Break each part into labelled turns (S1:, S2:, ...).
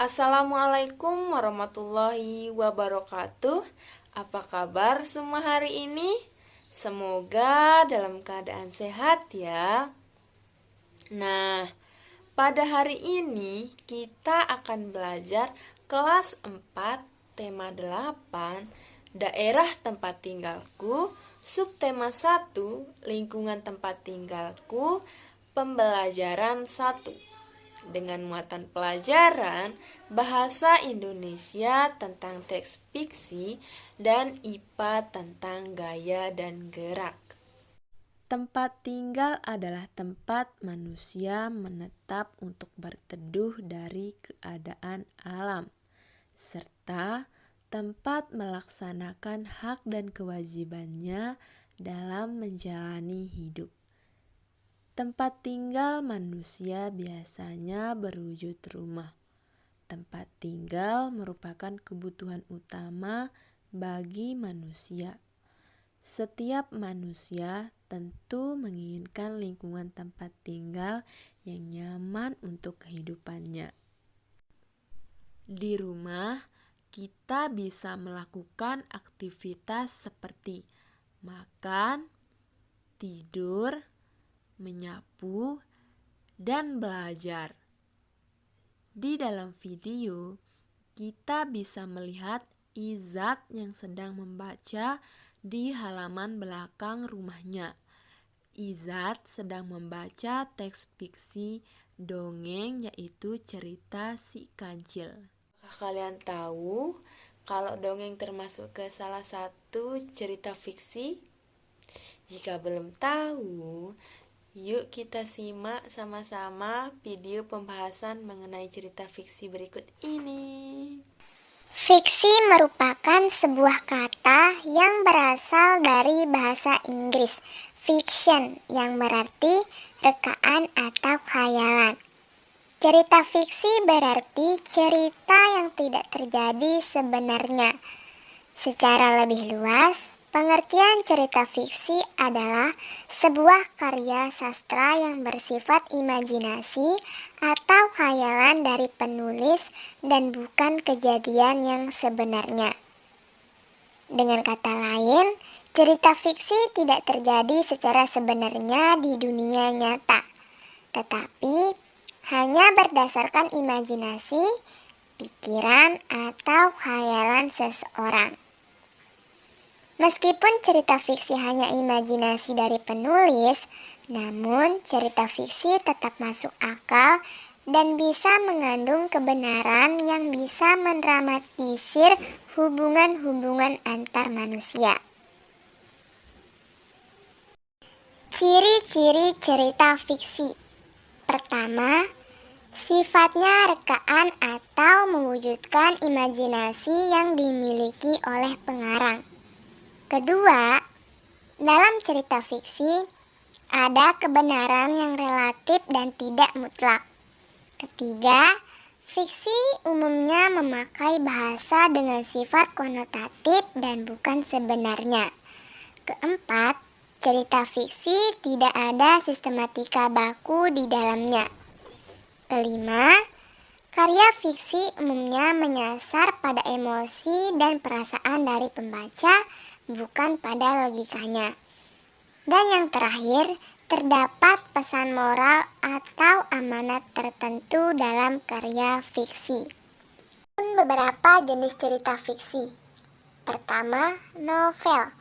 S1: Assalamualaikum warahmatullahi wabarakatuh. Apa kabar semua hari ini? Semoga dalam keadaan sehat ya. Nah, pada hari ini kita akan belajar kelas 4 tema 8 daerah tempat tinggalku, subtema 1 lingkungan tempat tinggalku, pembelajaran 1 dengan muatan pelajaran bahasa Indonesia tentang teks fiksi dan IPA tentang gaya dan gerak. Tempat tinggal adalah tempat manusia menetap untuk berteduh dari keadaan alam, serta tempat melaksanakan hak dan kewajibannya dalam menjalani hidup. Tempat tinggal manusia biasanya berwujud rumah. Tempat tinggal merupakan kebutuhan utama bagi manusia. Setiap manusia tentu menginginkan lingkungan tempat tinggal yang nyaman untuk kehidupannya. Di rumah, kita bisa melakukan aktivitas seperti makan, tidur, menyapu, dan belajar. Di dalam video, kita bisa melihat Izat yang sedang membaca di halaman belakang rumahnya. Izat sedang membaca teks fiksi dongeng, yaitu cerita Si Kancil. Apakah kalian tahu kalau dongeng termasuk ke salah satu cerita fiksi? Jika belum tahu, yuk kita simak sama-sama video pembahasan mengenai cerita fiksi berikut ini.
S2: Fiksi merupakan sebuah kata yang berasal dari bahasa Inggris fiction yang berarti rekaan atau khayalan. Cerita fiksi berarti cerita yang tidak terjadi sebenarnya. Secara lebih luas, pengertian cerita fiksi adalah sebuah karya sastra yang bersifat imajinasi atau khayalan dari penulis dan bukan kejadian yang sebenarnya. Dengan kata lain, cerita fiksi tidak terjadi secara sebenarnya di dunia nyata, tetapi hanya berdasarkan imajinasi, pikiran, atau khayalan seseorang. Meskipun cerita fiksi hanya imajinasi dari penulis, namun cerita fiksi tetap masuk akal dan bisa mengandung kebenaran yang bisa mendramatisir hubungan-hubungan antar manusia. Ciri-ciri cerita fiksi. Pertama, sifatnya rekaan atau mewujudkan imajinasi yang dimiliki oleh pengarang. Kedua, dalam cerita fiksi ada kebenaran yang relatif dan tidak mutlak. Ketiga, fiksi umumnya memakai bahasa dengan sifat konotatif dan bukan sebenarnya. Keempat, cerita fiksi tidak ada sistematika baku di dalamnya. Kelima, karya fiksi umumnya menyasar pada emosi dan perasaan dari pembaca, bukan pada logikanya. Dan yang terakhir, terdapat pesan moral atau amanat tertentu dalam karya fiksi. Beberapa jenis cerita fiksi. Pertama, novel.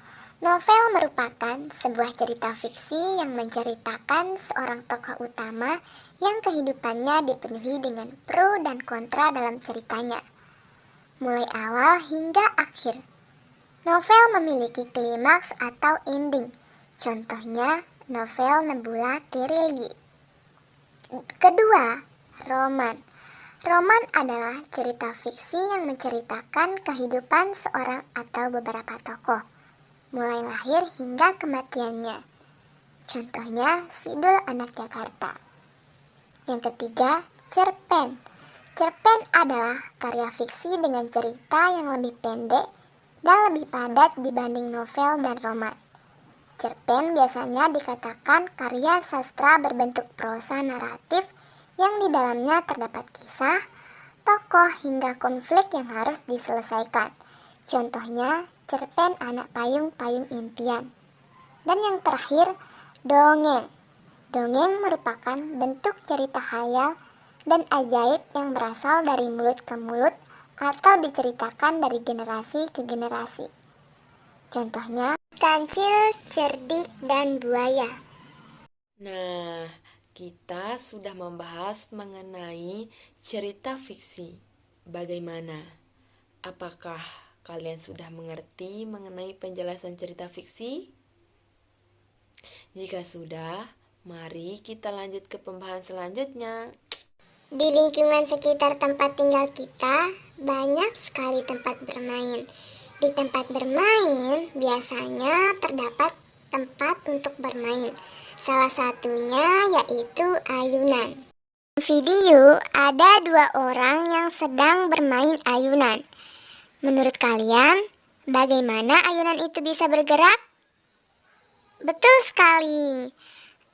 S2: Novel merupakan sebuah cerita fiksi yang menceritakan seorang tokoh utama yang kehidupannya dipenuhi dengan pro dan kontra dalam ceritanya, mulai awal hingga akhir. Novel memiliki klimaks atau ending, contohnya novel Nebula Tirili. Kedua, roman. Roman adalah cerita fiksi yang menceritakan kehidupan seorang atau beberapa tokoh, mulai lahir hingga kematiannya. Contohnya Sidul Anak Jakarta. Yang ketiga, cerpen. Cerpen adalah karya fiksi dengan cerita yang lebih pendek dan lebih padat dibanding novel dan roman. Cerpen biasanya dikatakan karya sastra berbentuk prosa naratif yang di dalamnya terdapat kisah, tokoh hingga konflik yang harus diselesaikan. Contohnya, cerpen Anak Payung-Payung Impian. Dan yang terakhir, dongeng. Dongeng merupakan bentuk cerita khayal dan ajaib yang berasal dari mulut ke mulut atau diceritakan dari generasi ke generasi. Contohnya, Kancil, Cerdik, dan Buaya.
S1: Nah, kita sudah membahas mengenai cerita fiksi. Bagaimana? Apakah kalian sudah mengerti mengenai penjelasan cerita fiksi? Jika sudah, mari kita lanjut ke pembahasan selanjutnya.
S2: Di lingkungan sekitar tempat tinggal kita, banyak sekali tempat bermain. Di tempat bermain, biasanya terdapat tempat untuk bermain. Salah satunya yaitu ayunan. Di video, ada 2 orang yang sedang bermain ayunan. Menurut kalian, bagaimana ayunan itu bisa bergerak? Betul sekali.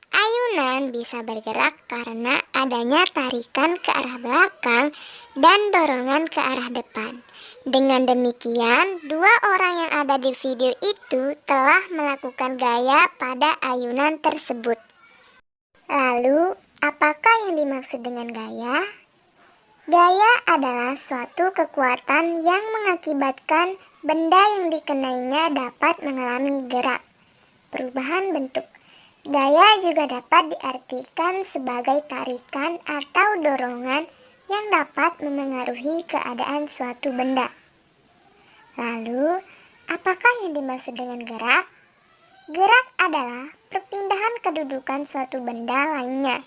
S2: Ayunan bisa bergerak karena adanya tarikan ke arah belakang dan dorongan ke arah depan. Dengan demikian, 2 orang yang ada di video itu telah melakukan gaya pada ayunan tersebut. Lalu, apakah yang dimaksud dengan gaya? Gaya adalah suatu kekuatan yang mengakibatkan benda yang dikenainya dapat mengalami gerak, perubahan bentuk. Gaya juga dapat diartikan sebagai tarikan atau dorongan yang dapat memengaruhi keadaan suatu benda. Lalu, apakah yang dimaksud dengan gerak? Gerak adalah perpindahan kedudukan suatu benda lainnya,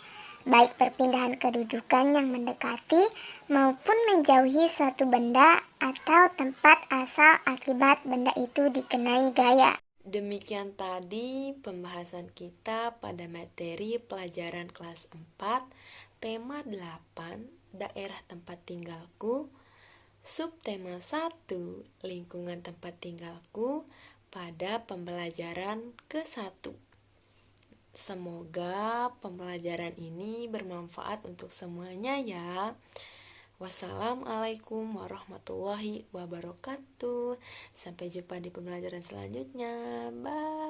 S2: baik perpindahan kedudukan yang mendekati maupun menjauhi suatu benda atau tempat asal akibat benda itu dikenai gaya.
S1: Demikian tadi pembahasan kita pada materi pelajaran kelas 4, tema 8, daerah tempat tinggalku, subtema 1, lingkungan tempat tinggalku, pada pembelajaran ke-1. Semoga pembelajaran ini bermanfaat untuk semuanya ya. Wassalamualaikum warahmatullahi wabarakatuh. Sampai jumpa di pembelajaran selanjutnya. Bye.